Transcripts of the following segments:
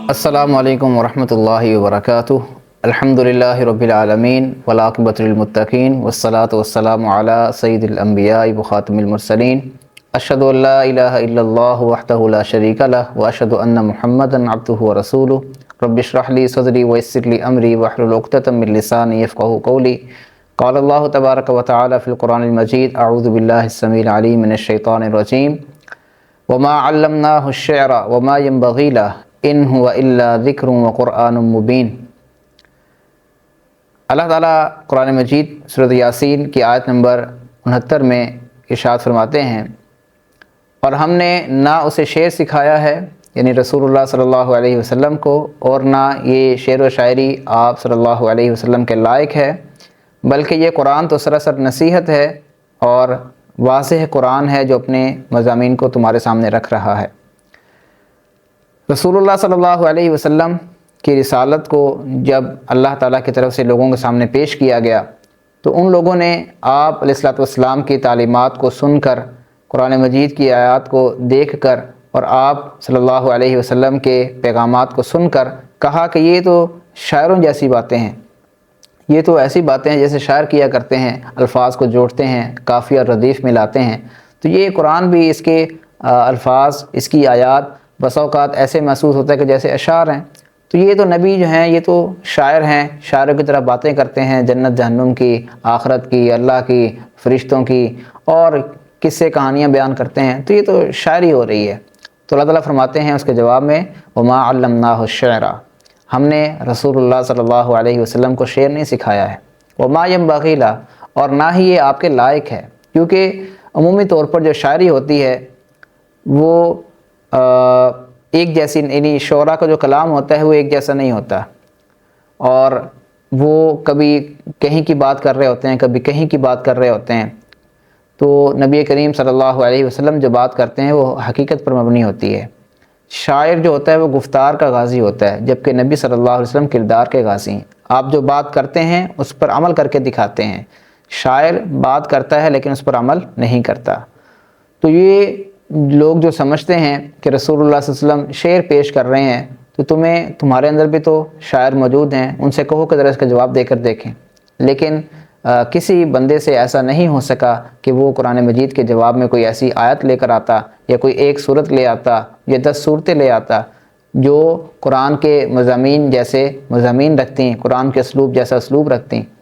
السلام علیکم ورحمۃ اللہ وبرکاتہ۔ الحمد للہ رب العالمین والعاقبۃ للمتقین والصلاۃ والسلام علی سید الانبیاء وخاتم المرسلین۔ اشہد ان لا الہ الا اللہ وحدہ لا شریک لہ واشہد ان محمدا عبدہ ورسولہ۔ رب اشرح لی صدری ویسر لی امری واحلل عقدۃ من لسانی یفقہوا قولی۔ قال اللہ تبارک وتعالی فی القرآن المجید اعوذ باللہ السمیع العلیم من الشیطان الرجیم وما علمناہ الشعر وما ينبغی لہ ان هو الا ذکر وقرآن مبین۔ اللہ تعالیٰ قرآن مجید سورۃ یاسین کی آیت نمبر 69 میں ارشاد فرماتے ہیں، اور ہم نے نہ اسے شعر سکھایا ہے یعنی رسول اللہ صلی اللہ علیہ وسلم کو، اور نہ یہ شعر و شاعری آپ صلی اللہ علیہ وسلم کے لائق ہے، بلکہ یہ قرآن تو سراسر نصیحت ہے اور واضح قرآن ہے جو اپنے مضامین کو تمہارے سامنے رکھ رہا ہے۔ رسول اللہ صلی اللہ علیہ وسلم کی رسالت کو جب اللہ تعالیٰ کی طرف سے لوگوں کے سامنے پیش کیا گیا تو ان لوگوں نے آپ علیہ الصلوۃ والسلام کی تعلیمات کو سن کر، قرآن مجید کی آیات کو دیکھ کر اور آپ صلی اللہ علیہ وسلم کے پیغامات کو سن کر کہا کہ یہ تو شاعروں جیسی باتیں ہیں، یہ تو ایسی باتیں ہیں جیسے شاعر کیا کرتے ہیں، الفاظ کو جوڑتے ہیں، قافیہ اور ردیف ملاتے ہیں، تو یہ قرآن بھی اس کے الفاظ، اس کی آیات بسا اوقات ایسے محسوس ہوتا ہے کہ جیسے اشعار ہیں۔ تو یہ تو نبی جو ہیں یہ تو شاعر ہیں، شاعروں کی طرح باتیں کرتے ہیں، جنت جہنم کی، آخرت کی، اللہ کی، فرشتوں کی، اور قصے کہانیاں بیان کرتے ہیں، تو یہ تو شاعری ہو رہی ہے۔ تو اللہ تعالیٰ فرماتے ہیں اس کے جواب میں وما علمناہ الشعر، ہم نے رسول اللہ صلی اللہ علیہ وسلم کو شعر نہیں سکھایا ہے، وما ينبغی لہ، اور نہ ہی یہ آپ کے لائق ہے، کیونکہ عمومی طور پر جو شاعری ہوتی ہے وہ ایک جیسی، یعنی شعراء کا جو کلام ہوتا ہے وہ ایک جیسا نہیں ہوتا، اور وہ کبھی کہیں کی بات کر رہے ہوتے ہیں، کبھی کہیں کی بات کر رہے ہوتے ہیں۔ تو نبی کریم صلی اللہ علیہ وسلم جو بات کرتے ہیں وہ حقیقت پر مبنی ہوتی ہے۔ شاعر جو ہوتا ہے وہ گفتار کا غازی ہوتا ہے، جبکہ نبی صلی اللہ علیہ وسلم کردار کے غازی ہیں۔ آپ جو بات کرتے ہیں اس پر عمل کر کے دکھاتے ہیں، شاعر بات کرتا ہے لیکن اس پر عمل نہیں کرتا۔ تو یہ لوگ جو سمجھتے ہیں کہ رسول اللہ صلی اللہ علیہ وسلم شعر پیش کر رہے ہیں تو تمہارے اندر بھی تو شاعر موجود ہیں، ان سے کہو کہ ذرا اس کا جواب دے کر دیکھیں، لیکن کسی بندے سے ایسا نہیں ہو سکا کہ وہ قرآن مجید کے جواب میں کوئی ایسی آیت لے کر آتا یا کوئی ایک صورت لے آتا یا 10 صورتیں لے آتا جو قرآن کے مضامین جیسے مضامین رکھتی ہیں، قرآن کے اسلوب جیسا اسلوب رکھتی ہیں،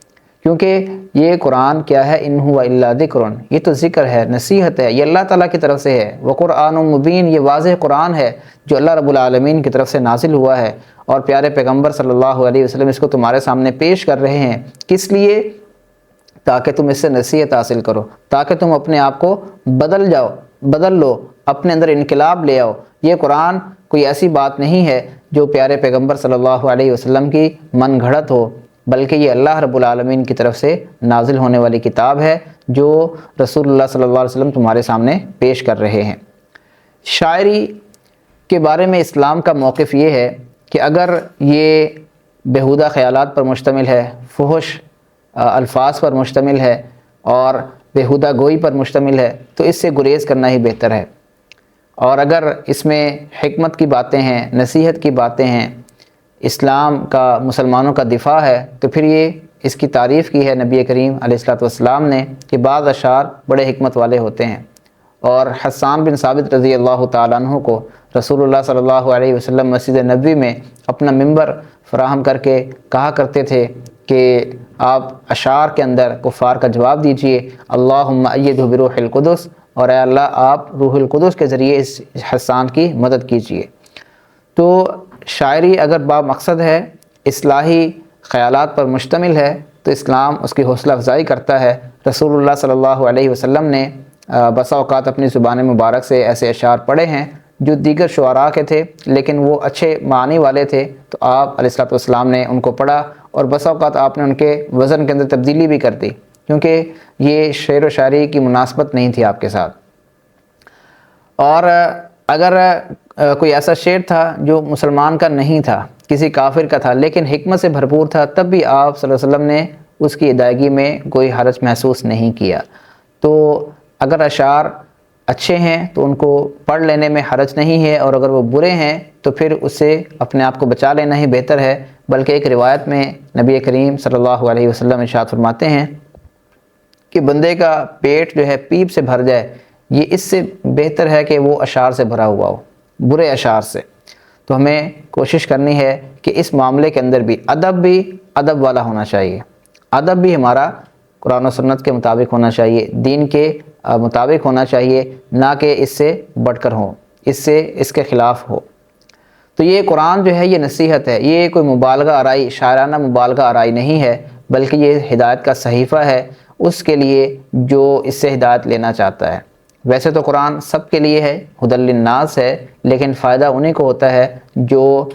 کیونکہ یہ قرآن کیا ہے، ان هو الا ذکر، یہ تو ذکر ہے، نصیحت ہے، یہ اللہ تعالیٰ کی طرف سے ہے، وقرآن مبین، یہ واضح قرآن ہے جو اللہ رب العالمین کی طرف سے نازل ہوا ہے، اور پیارے پیغمبر صلی اللہ علیہ وسلم اس کو تمہارے سامنے پیش کر رہے ہیں، کس لیے؟ تاکہ تم اس سے نصیحت حاصل کرو، تاکہ تم اپنے آپ کو بدل لو، اپنے اندر انقلاب لے آؤ۔ یہ قرآن کوئی ایسی بات نہیں ہے جو پیارے پیغمبر صلی اللہ علیہ وسلم کی من گھڑت ہو، بلکہ یہ اللہ رب العالمین کی طرف سے نازل ہونے والی کتاب ہے جو رسول اللہ صلی اللہ علیہ وسلم تمہارے سامنے پیش کر رہے ہیں۔ شاعری کے بارے میں اسلام کا موقف یہ ہے کہ اگر یہ بیہودہ خیالات پر مشتمل ہے، فحش الفاظ پر مشتمل ہے اور بیہودہ گوئی پر مشتمل ہے تو اس سے گریز کرنا ہی بہتر ہے، اور اگر اس میں حکمت کی باتیں ہیں، نصیحت کی باتیں ہیں، اسلام کا، مسلمانوں کا دفاع ہے، تو پھر یہ اس کی تعریف کی ہے نبی کریم علیہ الصلوۃ والسلام نے کہ بعض اشعار بڑے حکمت والے ہوتے ہیں، اور حسان بن ثابت رضی اللہ تعالیٰ عنہ کو رسول اللہ صلی اللہ علیہ وسلم مسجد نبوی میں اپنا ممبر فراہم کر کے کہا کرتے تھے کہ آپ اشعار کے اندر کفار کا جواب دیجئے، اللہم ایدہ بروح القدس، اور اے اللہ آپ روح القدس کے ذریعے اس حسان کی مدد کیجئے۔ تو شاعری اگر با مقصد ہے، اصلاحی خیالات پر مشتمل ہے، تو اسلام اس کی حوصلہ افزائی کرتا ہے۔ رسول اللہ صلی اللہ علیہ وسلم نے بسا اوقات اپنی زبان مبارک سے ایسے اشعار پڑھے ہیں جو دیگر شعراء کے تھے لیکن وہ اچھے معنی والے تھے، تو آپ علیہ الصلوۃ والسلام نے ان کو پڑھا، اور بسا اوقات آپ نے ان کے وزن کے اندر تبدیلی بھی کر دی، کیونکہ یہ شعر و شاعری کی مناسبت نہیں تھی آپ کے ساتھ۔ اور اگر کوئی ایسا شعر تھا جو مسلمان کا نہیں تھا، کسی کافر کا تھا، لیکن حکمت سے بھرپور تھا، تب بھی آپ صلی اللہ علیہ وسلم نے اس کی ادائیگی میں کوئی حرج محسوس نہیں کیا۔ تو اگر اشعار اچھے ہیں تو ان کو پڑھ لینے میں حرج نہیں ہے، اور اگر وہ برے ہیں تو پھر اس سے اپنے آپ کو بچا لینا ہی بہتر ہے۔ بلکہ ایک روایت میں نبی کریم صلی اللہ علیہ وسلم ارشاد فرماتے ہیں کہ بندے کا پیٹ جو ہے پیپ سے بھر جائے، یہ اس سے بہتر ہے کہ وہ اشعار سے بھرا ہوا ہو، برے اشعار سے۔ تو ہمیں کوشش کرنی ہے کہ اس معاملے کے اندر بھی ادب والا ہونا چاہیے۔ ادب بھی ہمارا قرآن و سنت کے مطابق ہونا چاہیے، دین کے مطابق ہونا چاہیے، نہ کہ اس سے بڑھ کر ہو، اس کے خلاف ہو۔ تو یہ قرآن جو ہے یہ نصیحت ہے، یہ کوئی مبالغہ آرائی، شاعرانہ مبالغہ آرائی نہیں ہے، بلکہ یہ ہدایت کا صحیفہ ہے اس کے لیے جو اس سے ہدایت لینا چاہتا ہے۔ ویسے تو قرآن سب کے لیے ہے، ہدی للناس ہے، لیکن فائدہ انہیں کو ہوتا ہے جو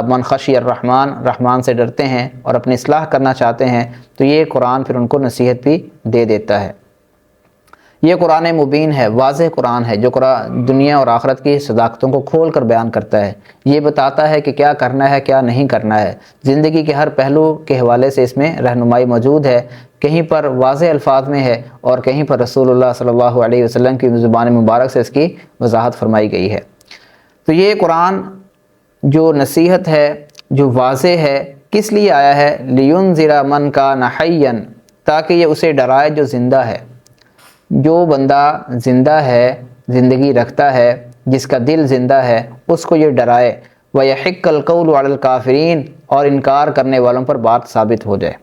من خشی الرحمن، رحمان سے ڈرتے ہیں اور اپنی اصلاح کرنا چاہتے ہیں، تو یہ قرآن پھر ان کو نصیحت بھی دے دیتا ہے۔ یہ قرآن مبین ہے، واضح قرآن ہے، جو دنیا اور آخرت کی صداقتوں کو کھول کر بیان کرتا ہے۔ یہ بتاتا ہے کہ کیا کرنا ہے، کیا نہیں کرنا ہے۔ زندگی کے ہر پہلو کے حوالے سے اس میں رہنمائی موجود ہے، کہیں پر واضح الفاظ میں ہے اور کہیں پر رسول اللہ صلی اللہ علیہ وسلم کی زبان مبارک سے اس کی وضاحت فرمائی گئی ہے۔ تو یہ قرآن جو نصیحت ہے، جو واضح ہے، کس لیے آیا ہے؟ لِيُنذِرَ مَنْ كَانَ حَيًّا، تاکہ یہ اسے ڈرائے جو زندہ ہے۔ جو بندہ زندہ ہے، زندگی رکھتا ہے، جس کا دل زندہ ہے، اس کو یہ ڈرائے۔ وَيَحِقَّ الْقَوْلُ عَلَى الْكَافِرِينَ، اور انکار کرنے والوں پر بات ثابت ہو جائے۔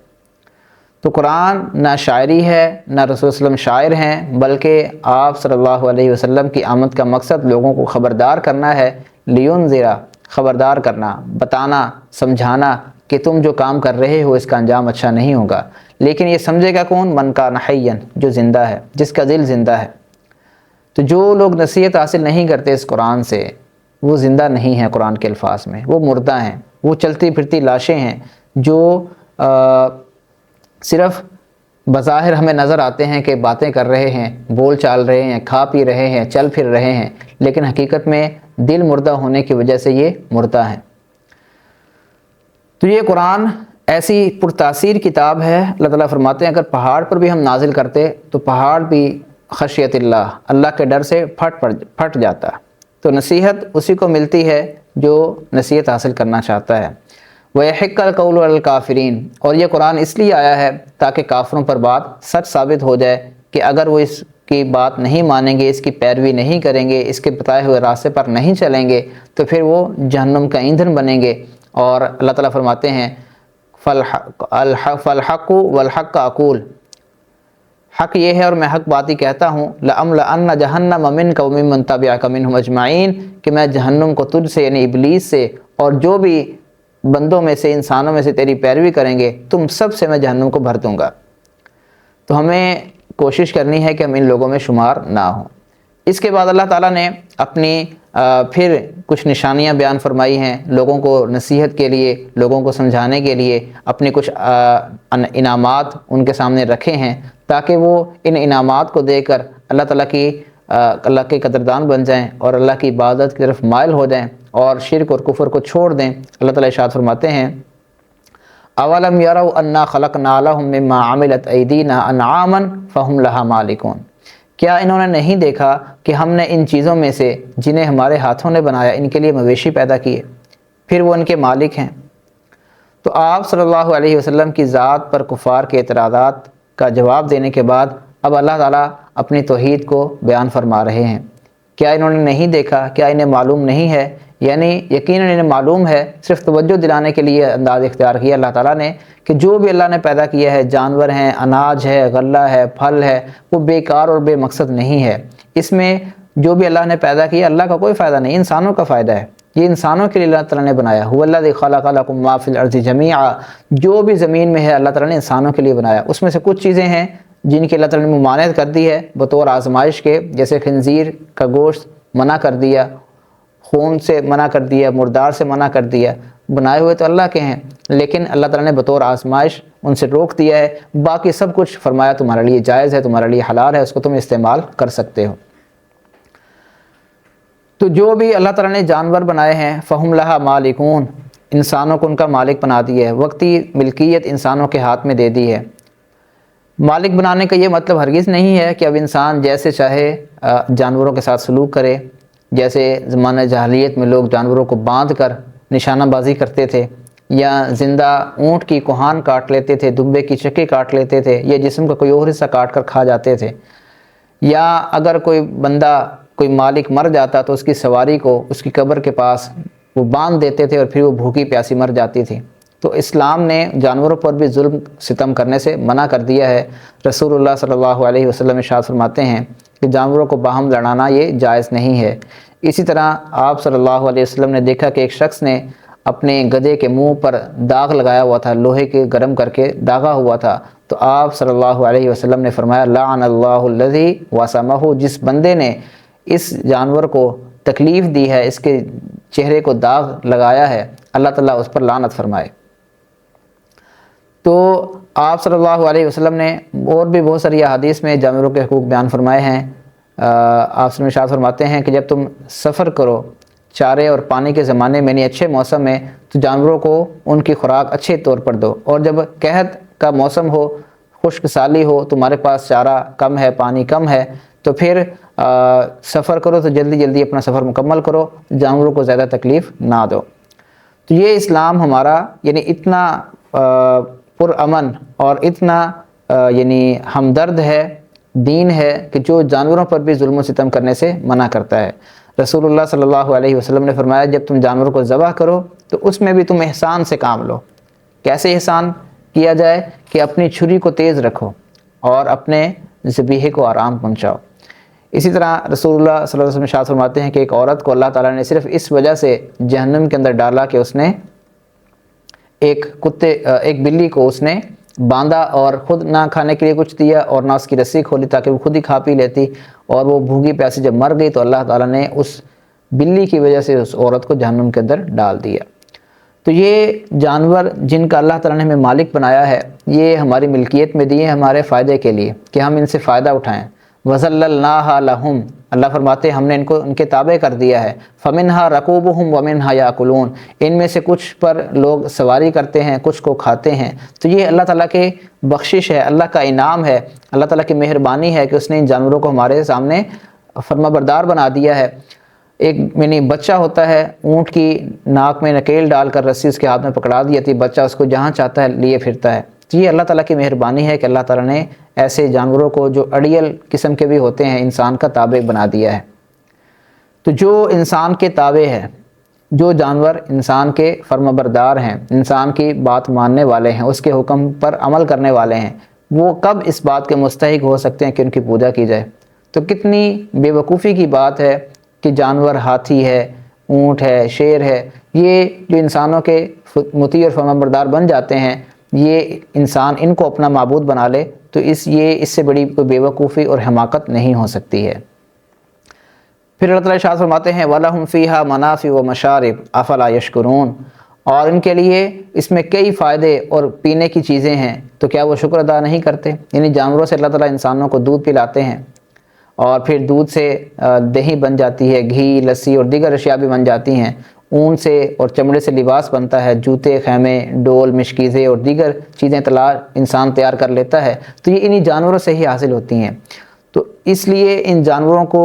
تو قرآن نہ شاعری ہے، نہ رسول صلی اللہ علیہ وسلم شاعر ہیں، بلکہ آپ صلی اللہ علیہ وسلم کی آمد کا مقصد لوگوں کو خبردار کرنا ہے۔ لِيُنذِرَ، خبردار کرنا، بتانا، سمجھانا کہ تم جو کام کر رہے ہو اس کا انجام اچھا نہیں ہوگا۔ لیکن یہ سمجھے گا کون؟ من کان حیا، جو زندہ ہے، جس کا دل زندہ ہے۔ تو جو لوگ نصیحت حاصل نہیں کرتے اس قرآن سے، وہ زندہ نہیں ہیں قرآن کے الفاظ میں، وہ مردہ ہیں، وہ چلتی پھرتی لاشیں ہیں جو صرف بظاہر ہمیں نظر آتے ہیں کہ باتیں کر رہے ہیں، بول چال رہے ہیں، کھا پی رہے ہیں، چل پھر رہے ہیں، لیکن حقیقت میں دل مردہ ہونے کی وجہ سے یہ مردہ ہیں۔ تو یہ قرآن ایسی پرتاثیر کتاب ہے، اللہ تعالیٰ فرماتے ہیں اگر پہاڑ پر بھی ہم نازل کرتے تو پہاڑ بھی خشیت اللہ کے ڈر سے پھٹ جاتا۔ تو نصیحت اسی کو ملتی ہے جو نصیحت حاصل کرنا چاہتا ہے۔ وَيَحِقَّ الْقَوْلُ عَلَى الْكَافِرِينَ، اور یہ قرآن اس لیے آیا ہے تاکہ کافروں پر بات سچ ثابت ہو جائے کہ اگر وہ اس کی بات نہیں مانیں گے، اس کی پیروی نہیں کریں گے، اس کے بتائے ہوئے راستے پر نہیں چلیں گے تو پھر وہ جہنم کا ایندھن بنیں گے۔ اور اللہ تعالیٰ فرماتے ہیں فَالْحَقُّ وَالْحَقَّ أَقُولُ، حق یہ ہے اور میں حق بات ہی کہتا ہوں، لَأَمْلَأَنَّ جَهَنَّمَ مِنْكَ وَمِمَّنْ تَبِعَكَ مِنْهُمْ أَجْمَعِينَ، کہ میں جہنم کو تجھ سے یعنی ابلیس سے اور جو بھی بندوں میں سے، انسانوں میں سے تیری پیروی کریں گے، تم سب سے میں جہنم کو بھر دوں گا۔ تو ہمیں کوشش کرنی ہے کہ ہم ان لوگوں میں شمار نہ ہوں۔ اس کے بعد اللہ تعالیٰ نے اپنی پھر کچھ نشانیاں بیان فرمائی ہیں لوگوں کو نصیحت کے لیے، لوگوں کو سمجھانے کے لیے، اپنے کچھ انعامات ان کے سامنے رکھے ہیں تاکہ وہ ان انعامات کو دے کر اللہ کے قدردان بن جائیں اور اللہ کی عبادت کی طرف مائل ہو جائیں اور شرک اور کفر کو چھوڑ دیں۔ اللہ تعالیٰ ارشاد فرماتے ہیں اولم یروا انا خلقنا لهم مما عملت ایدینا انعاما فهم لها مالکون، کیا انہوں نے نہیں دیکھا کہ ہم نے ان چیزوں میں سے جنہیں ہمارے ہاتھوں نے بنایا ان کے لیے مویشی پیدا کیے، پھر وہ ان کے مالک ہیں۔ تو آپ صلی اللہ علیہ وسلم کی ذات پر کفار کے اعتراضات کا جواب دینے کے بعد اب اللہ تعالیٰ اپنی توحید کو بیان فرما رہے ہیں۔ کیا انہوں نے نہیں دیکھا؟ کیا انہیں معلوم نہیں ہے؟ یعنی یقیناً انہیں معلوم ہے، صرف توجہ دلانے کے لیے انداز اختیار کیا اللہ تعالیٰ نے کہ جو بھی اللہ نے پیدا کیا ہے، جانور ہیں، اناج ہے، غلہ ہے، پھل ہے، وہ بیکار اور بے مقصد نہیں ہے۔ اس میں جو بھی اللہ نے پیدا کیا اللہ کا کوئی فائدہ نہیں، انسانوں کا فائدہ ہے۔ یہ انسانوں کے لیے اللہ تعالیٰ نے بنایا، هو الذی خلق لکم ما فی الارض جمیعا، جو بھی زمین میں ہے اللہ تعالیٰ نے انسانوں کے لیے بنایا۔ اس میں سے کچھ چیزیں ہیں جن کی اللہ تعالیٰ نے ممانعت کر دی ہے بطور آزمائش کے، جیسے خنزیر کا گوشت منع کر دیا، خون سے منع کر دیا، مردار سے منع کر دیا، بنائے ہوئے تو اللہ کے ہیں لیکن اللہ تعالیٰ نے بطور آزمائش ان سے روک دیا ہے۔ باقی سب کچھ فرمایا تمہارے لیے جائز ہے، تمہارے لیے حلال ہے، اس کو تم استعمال کر سکتے ہو۔ تو جو بھی اللہ تعالیٰ نے جانور بنائے ہیں فہم لہا مالکون، انسانوں کو ان کا مالک بنا دیا ہے، وقتی ملکیت انسانوں کے ہاتھ میں دے دی ہے۔ مالک بنانے کا یہ مطلب ہرگز نہیں ہے کہ اب انسان جیسے چاہے جانوروں کے ساتھ سلوک کرے، جیسے زمانہ جاہلیت میں لوگ جانوروں کو باندھ کر نشانہ بازی کرتے تھے، یا زندہ اونٹ کی کوہان کاٹ لیتے تھے، دمبے کی چکی کاٹ لیتے تھے، یا جسم کا کوئی اور حصہ کاٹ کر کھا جاتے تھے، یا اگر کوئی بندہ کوئی مالک مر جاتا تو اس کی سواری کو اس کی قبر کے پاس وہ باندھ دیتے تھے اور پھر وہ بھوکی پیاسی مر جاتی تھی۔ تو اسلام نے جانوروں پر بھی ظلم ستم کرنے سے منع کر دیا ہے۔ رسول اللہ صلی اللہ علیہ وسلم ارشاد فرماتے ہیں کہ جانوروں کو باہم لڑانا یہ جائز نہیں ہے۔ اسی طرح آپ صلی اللہ علیہ وسلم نے دیکھا کہ ایک شخص نے اپنے گدھے کے منہ پر داغ لگایا ہوا تھا، لوہے کے گرم کر کے داغا ہوا تھا، تو آپ صلی اللہ علیہ وسلم نے فرمایا لعن اللہ الذی وسمہ، جس بندے نے اس جانور کو تکلیف دی ہے، اس کے چہرے کو داغ لگایا ہے، اللہ تعالیٰ اس پر لعنت فرمائے۔ تو آپ صلی اللہ علیہ وسلم نے اور بھی بہت ساری احادیث میں جانوروں کے حقوق بیان فرمائے ہیں۔ آپ صلی اللہ ارشاد فرماتے ہیں کہ جب تم سفر کرو چارے اور پانی کے زمانے میں، یعنی اچھے موسم میں، تو جانوروں کو ان کی خوراک اچھے طور پر دو، اور جب قحط کا موسم ہو، خشک سالی ہو، تمہارے پاس چارہ کم ہے، پانی کم ہے، تو پھر سفر کرو تو جلدی جلدی اپنا سفر مکمل کرو، جانوروں کو زیادہ تکلیف نہ دو۔ تو یہ اسلام ہمارا یعنی اتنا پرامن اور اتنا یعنی ہمدرد ہے دین ہے کہ جو جانوروں پر بھی ظلم و ستم کرنے سے منع کرتا ہے۔ رسول اللہ صلی اللہ علیہ وسلم نے فرمایا جب تم جانور کو ذبح کرو تو اس میں بھی تم احسان سے کام لو۔ کیسے احسان کیا جائے؟ کہ اپنی چھری کو تیز رکھو اور اپنے ذبیحے کو آرام پہنچاؤ۔ اسی طرح رسول اللہ صلی اللہ علیہ وسلم ارشاد فرماتے ہیں کہ ایک عورت کو اللہ تعالیٰ نے صرف اس وجہ سے جہنم کے اندر ڈالا کہ اس نے ایک بلی کو اس نے باندھا اور خود نہ کھانے کے لیے کچھ دیا اور نہ اس کی رسی کھولی تاکہ وہ خود ہی کھا پی لیتی، اور وہ بھوکی پیاسی جب مر گئی تو اللہ تعالیٰ نے اس بلی کی وجہ سے اس عورت کو جہنم کے اندر ڈال دیا۔ تو یہ جانور جن کا اللہ تعالیٰ نے ہمیں مالک بنایا ہے، یہ ہماری ملکیت میں دیے ہمارے فائدے کے لیے کہ ہم ان سے فائدہ اٹھائیں۔ وَذَلَّلْنَاهَا لَهُمْ، اللہ فرماتے ہیں ہم نے ان کو ان کے تابع کر دیا ہے۔ فَمِنْهَا رَكُوبُهُمْ وَمِنْهَا يَأْكُلُونَ، ان میں سے کچھ پر لوگ سواری کرتے ہیں، کچھ کو کھاتے ہیں۔ تو یہ اللہ تعالیٰ کے بخشش ہے، اللہ کا انعام ہے، اللہ تعالیٰ کی مہربانی ہے کہ اس نے ان جانوروں کو ہمارے سامنے فرما بردار بنا دیا ہے۔ ایک یعنی بچہ ہوتا ہے، اونٹ کی ناک میں نکیل ڈال کر رسی اس کے ہاتھ میں پکڑا دی جاتی، بچہ اس کو جہاں چاہتا ہے لیے پھرتا ہے۔ تو یہ اللہ تعالیٰ کی مہربانی ہے کہ اللہ تعالیٰ نے ایسے جانوروں کو جو اڑیل قسم کے بھی ہوتے ہیں انسان کا تابع بنا دیا ہے۔ تو جو انسان کے تابع ہے، جو جانور انسان کے فرما بردار ہیں، انسان کی بات ماننے والے ہیں، اس کے حکم پر عمل کرنے والے ہیں، وہ کب اس بات کے مستحق ہو سکتے ہیں کہ ان کی پوجا کی جائے؟ تو کتنی بے وقوفی کی بات ہے کہ جانور ہاتھی ہے، اونٹ ہے، شیر ہے، یہ جو انسانوں کے مطیع اور فرما بردار بن جاتے ہیں، یہ انسان ان کو اپنا معبود بنا لے تو اس سے بڑی کوئی بے وقوفی اور حماقت نہیں ہو سکتی ہے۔ پھر اللہ تعالیٰ ارشاد فرماتے ہیں وَلَهُمْ فِيهَا مَنَافِعُ وَمَشَارِبُ أَفَلَا يَشْكُرُونَ، اور ان کے لیے اس میں کئی فائدے اور پینے کی چیزیں ہیں، تو کیا وہ شکر ادا نہیں کرتے؟ یعنی جانوروں سے اللہ تعالیٰ انسانوں کو دودھ پلاتے ہیں، اور پھر دودھ سے دہی بن جاتی ہے، گھی، لسی اور دیگر اشیاء بھی بن جاتی ہیں۔ اون سے اور چمڑے سے لباس بنتا ہے، جوتے، خیمے، ڈول، مشکیزیں اور دیگر چیزیں انسان تیار کر لیتا ہے، تو یہ انہی جانوروں سے ہی حاصل ہوتی ہیں۔ تو اس لیے ان جانوروں کو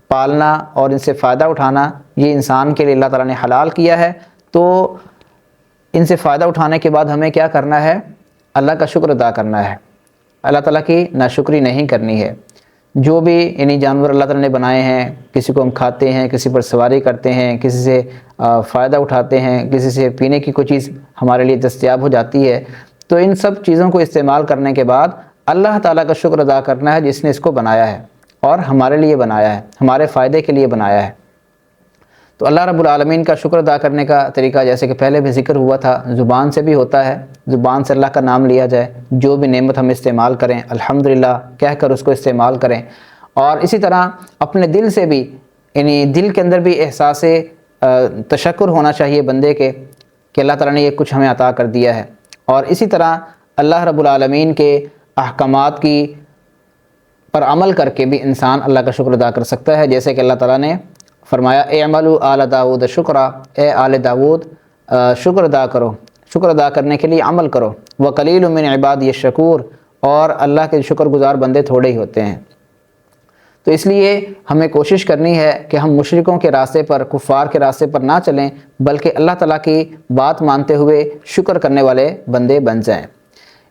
پالنا اور ان سے فائدہ اٹھانا یہ انسان کے لیے اللہ تعالیٰ نے حلال کیا ہے۔ تو ان سے فائدہ اٹھانے کے بعد ہمیں کیا کرنا ہے؟ اللہ کا شکر ادا کرنا ہے، اللہ تعالیٰ کی ناشکری نہیں کرنی ہے۔ جو بھی انہی جانور اللہ تعالیٰ نے بنائے ہیں، کسی کو ہم کھاتے ہیں، کسی پر سواری کرتے ہیں، کسی سے فائدہ اٹھاتے ہیں، کسی سے پینے کی کوئی چیز ہمارے لیے دستیاب ہو جاتی ہے، تو ان سب چیزوں کو استعمال کرنے کے بعد اللہ تعالیٰ کا شکر ادا کرنا ہے جس نے اس کو بنایا ہے اور ہمارے لیے بنایا ہے، ہمارے فائدے کے لیے بنایا ہے۔ تو اللہ رب العالمین کا شکر ادا کرنے کا طریقہ جیسے کہ پہلے بھی ذکر ہوا تھا، زبان سے بھی ہوتا ہے، زبان سے اللہ کا نام لیا جائے، جو بھی نعمت ہم استعمال کریں الحمدللہ کہہ کر اس کو استعمال کریں، اور اسی طرح اپنے دل سے بھی، یعنی دل کے اندر بھی احساس تشکر ہونا چاہیے بندے کے کہ اللہ تعالیٰ نے یہ کچھ ہمیں عطا کر دیا ہے۔ اور اسی طرح اللہ رب العالمین کے احکامات کی پر عمل کر کے بھی انسان اللہ کا شکر ادا کر سکتا ہے، جیسے کہ اللہ تعالیٰ نے فرمایا اعملوا آل داود شکرا، اے آل داود شکر ادا کرو، شکر ادا کرنے کے لیے عمل کرو، وقلیل من عبادی الشکور، اور اللہ کے شکر گزار بندے تھوڑے ہی ہوتے ہیں۔ تو اس لیے ہمیں کوشش کرنی ہے کہ ہم مشرکوں کے راستے پر، کفار کے راستے پر نہ چلیں، بلکہ اللہ تعالیٰ کی بات مانتے ہوئے شکر کرنے والے بندے بن جائیں۔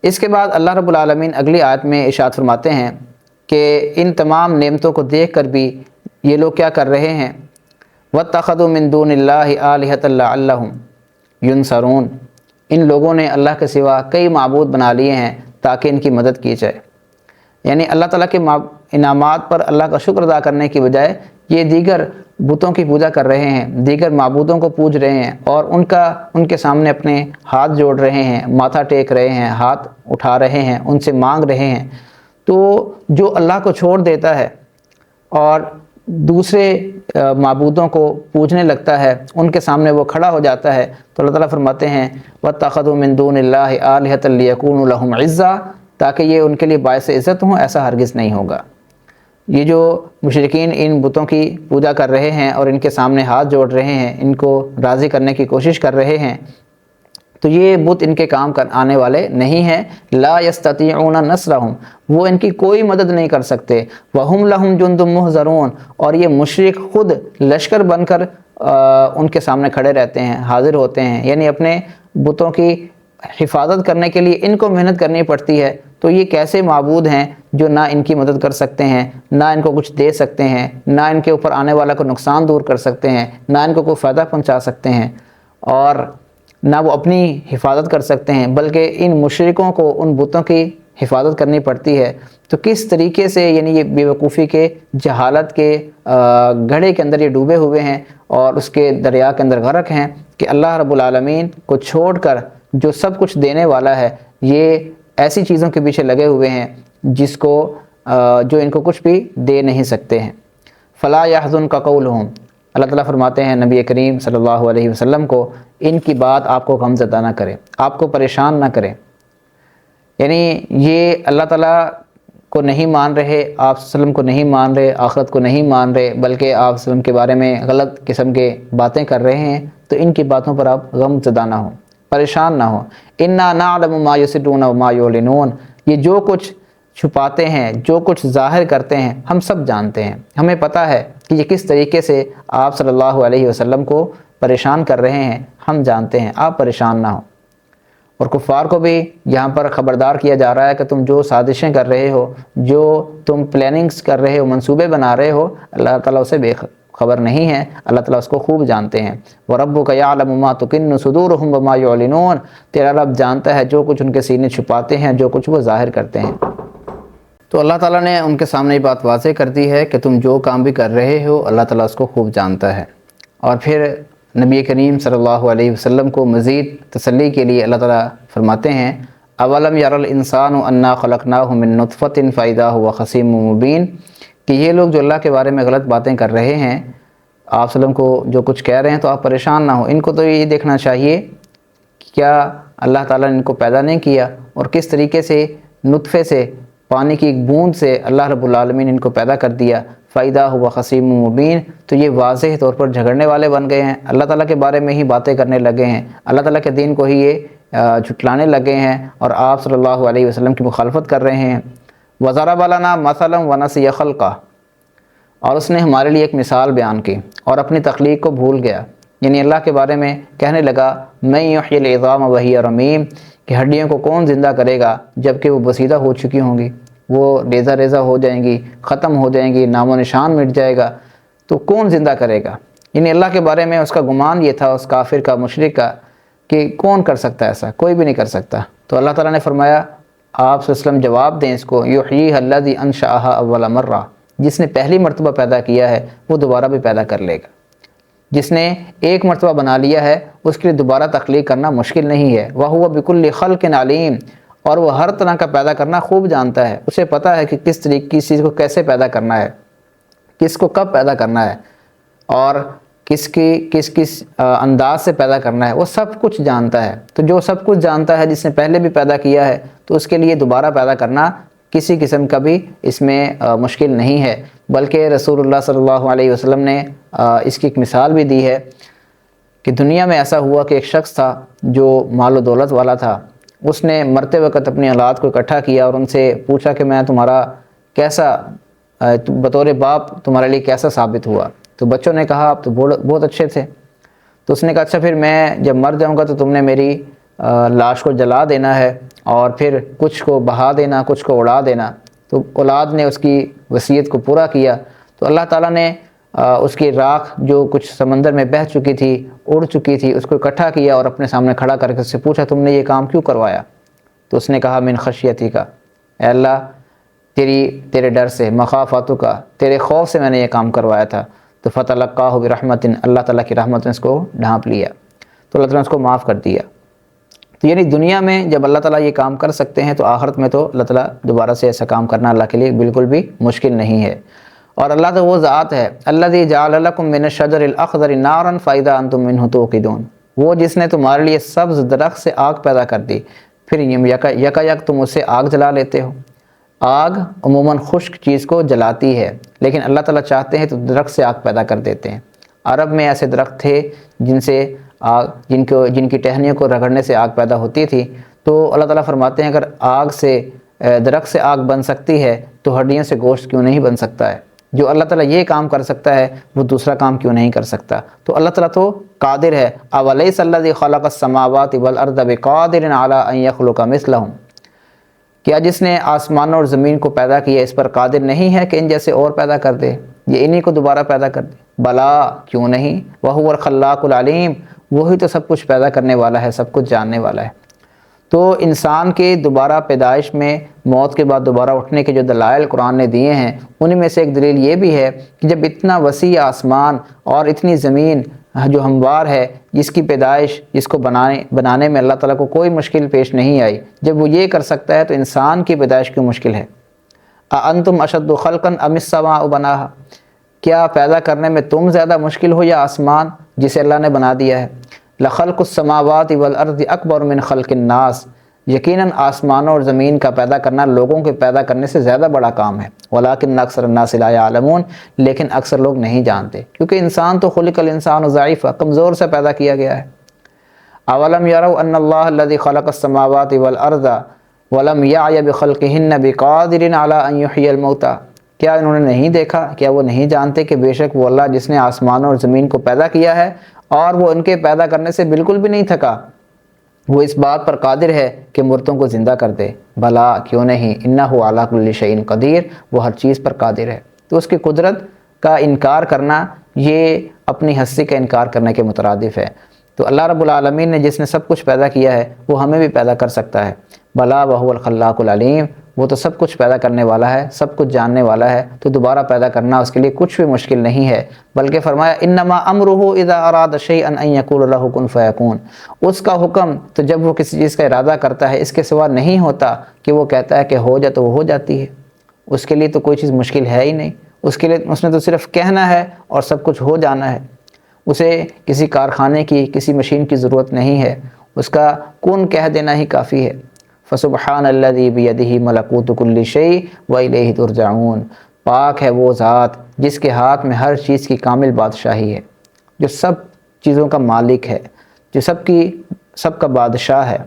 اس کے بعد اللہ رب العالمین اگلی آیت میں ارشاد فرماتے ہیں کہ ان تمام نعمتوں کو دیکھ کر بھی یہ لوگ کیا کر رہے ہیں، وَاتَّخَذُوا مِن دُونِ اللَّهِ آلِهَةً لَعَلَّهُمْ يُنصَرُونَ، ان لوگوں نے اللہ کے سوا کئی معبود بنا لیے ہیں تاکہ ان کی مدد کی جائے۔ یعنی اللہ تعالیٰ کے انعامات پر اللہ کا شکر ادا کرنے کی بجائے یہ دیگر بتوں کی پوجا کر رہے ہیں، دیگر معبودوں کو پوج رہے ہیں اور ان کے سامنے اپنے ہاتھ جوڑ رہے ہیں، ماتھا ٹیک رہے ہیں، ہاتھ اٹھا رہے ہیں، ان سے مانگ رہے ہیں۔ تو جو اللہ کو چھوڑ دیتا ہے اور دوسرے معبودوں کو پوجنے لگتا ہے، ان کے سامنے وہ کھڑا ہو جاتا ہے، تو اللہ تعالیٰ فرماتے ہیں وَاتَّخَذُوا مِن دُونِ اللَّهِ آلِهَةً لِيَكُونُوا لَهُمْ عِزًّا، تاکہ یہ ان کے لیے باعث عزت ہوں، ایسا ہرگز نہیں ہوگا۔ یہ جو مشرکین ان بتوں کی پوجا کر رہے ہیں اور ان کے سامنے ہاتھ جوڑ رہے ہیں، ان کو راضی کرنے کی کوشش کر رہے ہیں، تو یہ بت ان کے کام آنے والے نہیں ہیں۔ لا یستطیعون نصرہم، وہ ان کی کوئی مدد نہیں کر سکتے۔ وہم لہم جند محضرون، اور یہ مشرک خود لشکر بن کر ان کے سامنے کھڑے رہتے ہیں، حاضر ہوتے ہیں۔ یعنی اپنے بتوں کی حفاظت کرنے کے لیے ان کو محنت کرنی پڑتی ہے، تو یہ کیسے معبود ہیں جو نہ ان کی مدد کر سکتے ہیں، نہ ان کو کچھ دے سکتے ہیں، نہ ان کے اوپر آنے والا کو نقصان دور کر سکتے ہیں، نہ ان کو کوئی فائدہ پہنچا سکتے ہیں، اور نہ وہ اپنی حفاظت کر سکتے ہیں، بلکہ ان مشرکوں کو ان بتوں کی حفاظت کرنی پڑتی ہے۔ تو کس طریقے سے یعنی یہ بے وقوفی کے، جہالت کے گڑھے کے اندر یہ ڈوبے ہوئے ہیں اور اس کے دریا کے اندر غرق ہیں کہ اللہ رب العالمین کو چھوڑ کر جو سب کچھ دینے والا ہے، یہ ایسی چیزوں کے پیچھے لگے ہوئے ہیں جو ان کو کچھ بھی دے نہیں سکتے ہیں۔ فلا يحزنك قولهم، اللہ تعالیٰ فرماتے ہیں نبی کریم صلی اللہ علیہ وسلم کو، ان کی بات آپ کو غم زدہ نہ کرے، آپ کو پریشان نہ کرے۔ یعنی یہ اللہ تعالیٰ کو نہیں مان رہے، آپ صلی اللہ علیہ وسلم کو نہیں مان رہے، آخرت کو نہیں مان رہے، بلکہ آپ صلی اللہ علیہ وسلم کے بارے میں غلط قسم کے باتیں کر رہے ہیں، تو ان کی باتوں پر آپ غم زدہ نہ ہوں، پریشان نہ ہوں۔ اِنَّا نَعْلَمُ مَا يُسِرُّونَ وَمَا يُعْلِنُونَ، یہ جو کچھ چھپاتے ہیں، جو کچھ ظاہر کرتے ہیں، ہم سب جانتے ہیں۔ ہمیں پتہ ہے کہ یہ کس طریقے سے آپ صلی اللہ علیہ وسلم کو پریشان کر رہے ہیں، ہم جانتے ہیں، آپ پریشان نہ ہوں۔ اور کفار کو بھی یہاں پر خبردار کیا جا رہا ہے کہ تم جو سازشیں کر رہے ہو، جو تم پلاننگز کر رہے ہو، منصوبے بنا رہے ہو، اللہ تعالیٰ اسے بے خبر نہیں ہے، اللہ تعالیٰ اس کو خوب جانتے ہیں۔ وَرَبُّكَ يَعْلَمُ مَا تُكِنُّ صُدُورُهُمْ وَمَا يُعْلِنُونَ، تیرا رب جانتا ہے جو کچھ ان کے سینے چھپاتے ہیں، جو کچھ وہ ظاہر کرتے ہیں۔ تو اللہ تعالیٰ نے ان کے سامنے یہ بات واضح کر دی ہے کہ تم جو کام بھی کر رہے ہو، اللہ تعالیٰ اس کو خوب جانتا ہے۔ اور پھر نبی کریم صلی اللہ علیہ وسلم کو مزید تسلی کے لیے اللہ تعالیٰ فرماتے ہیں اولم یر الانسان انا خلقناہ من نطفۃ فاذا هو خصیم مبین، کہ یہ لوگ جو اللہ کے بارے میں غلط باتیں کر رہے ہیں، آپ صلی اللہ علیہ وسلم کو جو کچھ کہہ رہے ہیں، تو آپ پریشان نہ ہوں۔ ان کو تو یہ دیکھنا چاہیے کہ کیا اللہ تعالیٰ نے ان کو پیدا نہیں کیا، اور کس طریقے سے نطفے سے، پانی کی ایک بوند سے اللہ رب العالمین ان کو پیدا کر دیا۔ فَإِذَا هُوَ خَصِيمٌ مُّبِينٌ، تو یہ واضح طور پر جھگڑنے والے بن گئے ہیں، اللہ تعالیٰ کے بارے میں ہی باتیں کرنے لگے ہیں، اللہ تعالیٰ کے دین کو ہی یہ جھٹلانے لگے ہیں، اور آپ صلی اللہ علیہ وسلم کی مخالفت کر رہے ہیں۔ وَضَرَبَ لَنَا مَثَلًا وَنَسِيَ خَلْقَهُ، اور اس نے ہمارے لیے ایک مثال بیان کی اور اپنی تخلیق کو بھول گیا۔ یعنی اللہ کے بارے میں کہنے لگا مَن يُحْيِي الْعِظَامَ وَهِيَ رَمِيمٌ، کہ ہڈیوں کو کون زندہ کرے گا جب کہ وہ بسیدہ ہو چکی ہوں گی، وہ ریزہ ریزہ ہو جائیں گی، ختم ہو جائیں گی، نام و نشان مٹ جائے گا، تو کون زندہ کرے گا؟ یعنی اللہ کے بارے میں اس کا گمان یہ تھا، اس کافر کا، مشرک کا، کہ کون کر سکتا ہے ایسا؟ کوئی بھی نہیں کر سکتا۔ تو اللہ تعالیٰ نے فرمایا آپ صلی اللہ علیہ وسلم جواب دیں اس کو، یحییھا الذی انشأھا اول مرہ، جس نے پہلی مرتبہ پیدا کیا ہے وہ دوبارہ بھی پیدا کر لے گا۔ جس نے ایک مرتبہ بنا لیا ہے اس کے لیے دوبارہ تخلیق کرنا مشکل نہیں ہے۔ وَهُوَ بِكُلِّ خَلْقٍ عَلِيمٌ، اور وہ ہر طرح کا پیدا کرنا خوب جانتا ہے، اسے پتہ ہے کہ کس طریقے کی چیز کو کیسے پیدا کرنا ہے، کس کو کب پیدا کرنا ہے، اور کس انداز سے پیدا کرنا ہے، وہ سب کچھ جانتا ہے۔ تو جو سب کچھ جانتا ہے، جس نے پہلے بھی پیدا کیا ہے، تو اس کے لیے دوبارہ پیدا کرنا کسی قسم کا بھی اس میں مشکل نہیں ہے، بلکہ رسول اللہ صلی اللہ علیہ وسلم نے اس کی ایک مثال بھی دی ہے کہ دنیا میں ایسا ہوا کہ ایک شخص تھا جو مال و دولت والا تھا، اس نے مرتے وقت اپنی اولاد کو اکٹھا کیا اور ان سے پوچھا کہ میں تمہارا کیسا بطور باپ تمہارے لیے کیسا ثابت ہوا؟ تو بچوں نے کہا آپ تو بہت اچھے تھے۔ تو اس نے کہا اچھا پھر میں جب مر جاؤں گا تو تم نے میری لاش کو جلا دینا ہے اور پھر کچھ کو بہا دینا، کچھ کو اڑا دینا۔ تو اولاد نے اس کی وصیت کو پورا کیا، تو اللہ تعالیٰ نے اس کی راکھ جو کچھ سمندر میں بہہ چکی تھی، اڑ چکی تھی، اس کو اکٹھا کیا اور اپنے سامنے کھڑا کر کے اس سے پوچھا تم نے یہ کام کیوں کروایا؟ تو اس نے کہا من خشیتی کا، اے اللہ تیرے ڈر سے، مخافتوں کا، تیرے خوف سے میں نے یہ کام کروایا تھا۔ تو فتلقاہ برحمت، اللہ تعالیٰ کی رحمت نے اس کو ڈھانپ لیا، تو اللہ تعالیٰ نے اس کو معاف کر دیا۔ تو یعنی دنیا میں جب اللہ تعالیٰ یہ کام کر سکتے ہیں تو آخرت میں تو اللہ تعالیٰ دوبارہ سے ایسا کام کرنا اللہ کے لیے بالکل بھی مشکل نہیں ہے۔ اور اللہ تو وہ ذات ہے الذی جعل لکم من الشجر الاخضر نارا فاذا انتم منہ توقدون، وہ جس نے تمہارے لیے سبز درخت سے آگ پیدا کر دی، پھر یک تم اسے آگ جلا لیتے ہو۔ آگ عموماً خشک چیز کو جلاتی ہے، لیکن اللہ تعالیٰ چاہتے ہیں تو درخت سے آگ پیدا کر دیتے ہیں۔ عرب میں ایسے درخت تھے جن کی ٹہنیوں کو رگڑنے سے آگ پیدا ہوتی تھی، تو اللہ تعالیٰ فرماتے ہیں اگر درخت سے آگ بن سکتی ہے تو ہڈیوں سے گوشت کیوں نہیں بن سکتا ہے؟ جو اللہ تعالیٰ یہ کام کر سکتا ہے وہ دوسرا کام کیوں نہیں کر سکتا؟ تو اللہ تعالیٰ تو قادر ہے۔ اولیس الذی خلق السماوات والارض بقادر علی ان یخلق مثلہم، کیا جس نے آسمانوں اور زمین کو پیدا کیا اس پر قادر نہیں ہے کہ ان جیسے اور پیدا کر دے، یہ انہی کو دوبارہ پیدا کر دے؟ بلا، کیوں نہیں، وہو الخلاق العلیم، وہی تو سب کچھ پیدا کرنے والا ہے، سب کچھ جاننے والا ہے۔ تو انسان کے دوبارہ پیدائش میں، موت کے بعد دوبارہ اٹھنے کے جو دلائل قرآن نے دیے ہیں، ان میں سے ایک دلیل یہ بھی ہے کہ جب اتنا وسیع آسمان اور اتنی زمین جو ہموار ہے، جس کی پیدائش، جس کو بنانے میں اللہ تعالیٰ کو کوئی مشکل پیش نہیں آئی، جب وہ یہ کر سکتا ہے تو انسان کی پیدائش کیوں مشکل ہے؟ اَأَنْتُمْ أَشَدُّ خَلْقًا أَمِ السَّمَاءُ بَنَاهَا، کیا پیدا کرنے میں تم زیادہ مشکل ہو یا آسمان جسے اللہ نے بنا دیا ہے؟ لَخَلْقُ السَّمَاوَاتِ وَالْأَرْضِ أَكْبَرُ مِنْ خَلْقِ النَّاسِ، یقیناً آسمانوں اور زمین کا پیدا کرنا لوگوں کے پیدا کرنے سے زیادہ بڑا کام ہے۔ وَلَٰكِنَّ أَكْثَرَ النَّاسِ لَا يَعْلَمُونَ، لیکن اکثر لوگ نہیں جانتے، کیونکہ انسان تو خلق الانسان ضعیفا، کمزور سے پیدا کیا گیا ہے۔ اَوَلَمْ يَرَوْا أَنَّ اللَّهَ الَّذِي خَلَقَ السَّمَاوَاتِ وَالْأَرْضَ وَلَمْ يَعْيَ بِخَلْقِهِنَّ بِقَادِرٍ عَلَىٰ أَن يُحْيِيَ الْمَوْتَىٰ، کیا انہوں نے نہیں دیکھا، کیا وہ نہیں جانتے کہ بے شک وہ اللہ جس نے آسمانوں اور زمین کو پیدا کیا ہے اور وہ ان کے پیدا کرنے سے بالکل بھی نہیں تھکا، وہ اس بات پر قادر ہے کہ مردوں کو زندہ کر دے؟ بھلا، کیوں نہیں، انہ علی کل شیء قدیر، وہ ہر چیز پر قادر ہے۔ تو اس کی قدرت کا انکار کرنا یہ اپنی ہستی کا انکار کرنے کے مترادف ہے۔ تو اللہ رب العالمین نے جس نے سب کچھ پیدا کیا ہے وہ ہمیں بھی پیدا کر سکتا ہے۔ بلا وہو الخلاق العلیم، وہ تو سب کچھ پیدا کرنے والا ہے، سب کچھ جاننے والا ہے، تو دوبارہ پیدا کرنا اس کے لیے کچھ بھی مشکل نہیں ہے، بلکہ فرمایا انما امرہ اذا اراد شیئا ان یقول له کن فیکون، اس کا حکم تو جب وہ کسی چیز کا ارادہ کرتا ہے اس کے سوا نہیں ہوتا کہ وہ کہتا ہے کہ ہو جا تو وہ ہو جاتی ہے۔ اس کے لیے تو کوئی چیز مشکل ہے ہی نہیں، اس نے تو صرف کہنا ہے اور سب کچھ ہو جانا ہے۔ اسے کسی کارخانے کی، کسی مشین کی ضرورت نہیں ہے، اس کا کن کہہ دینا ہی کافی ہے۔ فسبحان الذی بیدہ ملکوت کل شیء والیہ ترجعون، پاک ہے وہ ذات جس کے ہاتھ میں ہر چیز کی کامل بادشاہی ہے، جو سب چیزوں کا مالک ہے، جو سب کا بادشاہ ہے۔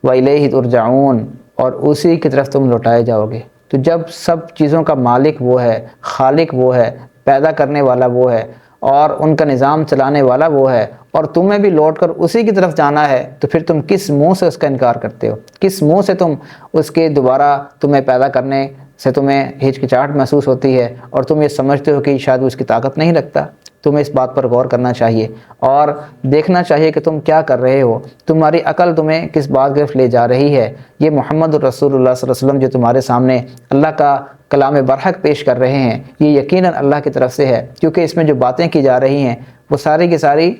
والیہ ترجعون، اور اسی کی طرف تم لوٹائے جاؤ گے۔ تو جب سب چیزوں کا مالک وہ ہے، خالق وہ ہے، پیدا کرنے والا وہ ہے اور ان کا نظام چلانے والا وہ ہے، اور تمہیں بھی لوٹ کر اسی کی طرف جانا ہے، تو پھر تم کس منہ سے اس کا انکار کرتے ہو؟ کس منہ سے تم اس کے دوبارہ تمہیں پیدا کرنے سے تمہیں ہچکچاہٹ محسوس ہوتی ہے اور تم یہ سمجھتے ہو کہ شاید وہ اس کی طاقت نہیں رکھتا؟ تمہیں اس بات پر غور کرنا چاہیے اور دیکھنا چاہیے کہ تم کیا کر رہے ہو، تمہاری عقل تمہیں کس بات کی طرف لے جا رہی ہے۔ یہ محمد الرسول اللہ صلی اللہ علیہ وسلم جو تمہارے سامنے اللہ کا کلام برحق پیش کر رہے ہیں، یہ یقیناً اللہ کی طرف سے ہے، کیونکہ اس میں جو باتیں کی جا رہی ہیں وہ ساری کی ساری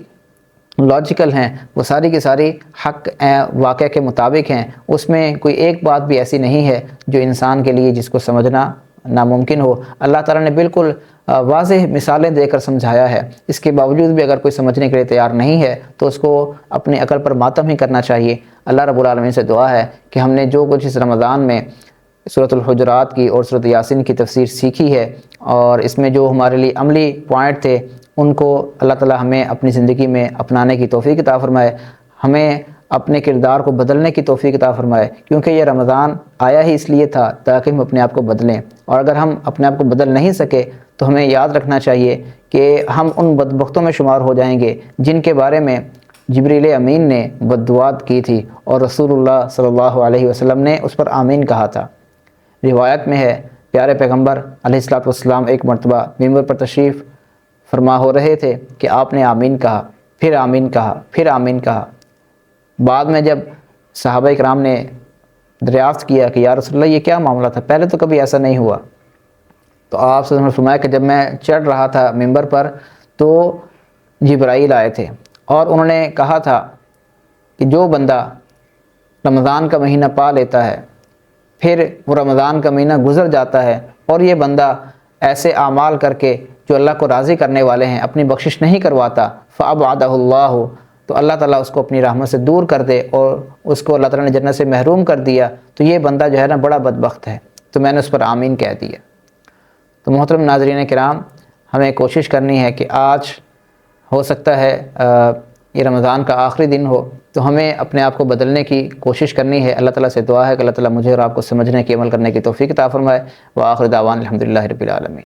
لاجیکل ہیں، وہ ساری کی ساری حق واقعہ کے مطابق ہیں، اس میں کوئی ایک بات بھی ایسی نہیں ہے جو انسان کے لیے جس کو سمجھنا ناممکن ہو۔ اللہ تعالیٰ نے بالکل واضح مثالیں دے کر سمجھایا ہے، اس کے باوجود بھی اگر کوئی سمجھنے کے لیے تیار نہیں ہے تو اس کو اپنی عقل پر ماتم ہی کرنا چاہیے۔ اللہ رب العالمین سے دعا ہے کہ ہم نے جو کچھ اس رمضان میں سورۃ الحجرات کی اور سورۃ یاسین کی تفسیر سیکھی ہے اور اس میں جو ہمارے لیے عملی پوائنٹ تھے ان کو اللہ تعالیٰ ہمیں اپنی زندگی میں اپنانے کی توفیق عطا فرمائے، ہمیں اپنے کردار کو بدلنے کی توفیق عطا فرمائے، کیونکہ یہ رمضان آیا ہی اس لیے تھا تاکہ ہم اپنے آپ کو بدلیں، اور اگر ہم اپنے آپ کو بدل نہیں سکے تو ہمیں یاد رکھنا چاہیے کہ ہم ان بدبختوں میں شمار ہو جائیں گے جن کے بارے میں جبریل امین نے بددعات کی تھی اور رسول اللہ صلی اللہ علیہ وسلم نے اس پر آمین کہا تھا۔ روایت میں ہے پیارے پیغمبر علیہ الصلوۃ والسلام ایک مرتبہ ممبر پر تشریف فرما ہو رہے تھے کہ آپ نے آمین کہا، پھر آمین کہا، پھر آمین کہا۔ بعد میں جب صحابہ اکرام نے دریافت کیا کہ یا رسول اللہ یہ کیا معاملہ تھا، پہلے تو کبھی ایسا نہیں ہوا، تو آپ صلی اللہ علیہ وسلم نے فرمایا کہ جب میں چڑھ رہا تھا ممبر پر تو جبرائیل آئے تھے اور انہوں نے کہا تھا کہ جو بندہ رمضان کا مہینہ پا لیتا ہے پھر وہ رمضان کا مہینہ گزر جاتا ہے اور یہ بندہ ایسے اعمال کر کے جو اللہ کو راضی کرنے والے ہیں اپنی بخشش نہیں کرواتا، فَأَبْعَدَهُ اللَّهُ، تو اللہ تعالیٰ اس کو اپنی رحمت سے دور کر دے اور اس کو اللہ تعالیٰ نے جنت سے محروم کر دیا، تو یہ بندہ جو ہے نا بڑا بدبخت ہے۔ تو میں نے اس پر آمین کہہ دیا۔ تو محترم ناظرین کرام، ہمیں کوشش کرنی ہے کہ آج ہو سکتا ہے یہ رمضان کا آخری دن ہو، تو ہمیں اپنے آپ کو بدلنے کی کوشش کرنی ہے۔ اللہ تعالیٰ سے دعا ہے کہ اللہ تعالیٰ مجھے اور آپ کو سمجھنے کی، عمل کرنے کی توفیق عطا فرمائے۔ وآخر دعوانا الحمدللہ رب العالمین۔